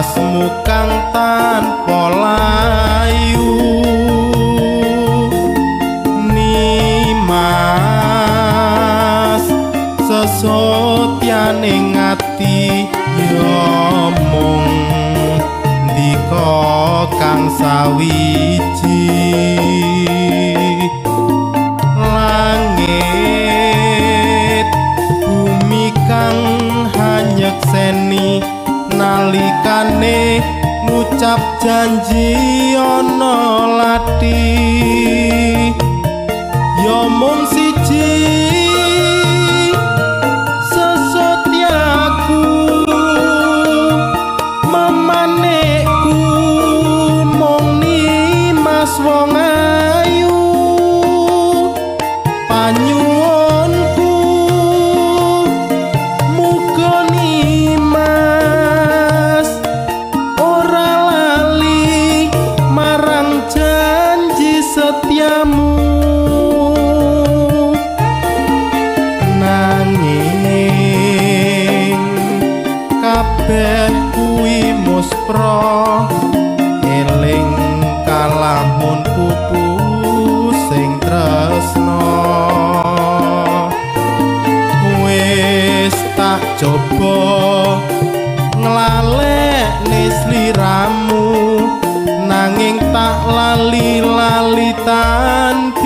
asmu kang tanpa layu nimas sesotyaning ati ya mung ndika kang sawiji langit bumi kang hanyekseni nalikane ngucap janji ana lati ya mung siji sesotyaku memanekku mung nimas wong ayu panyuwunku muga nimas ora lali marang janji setiamu nanging kabeh kuwi muspra eling kalamun pupu sing tresno wis tak coba nglalekne sliramu nanging tak lali-lali tanpa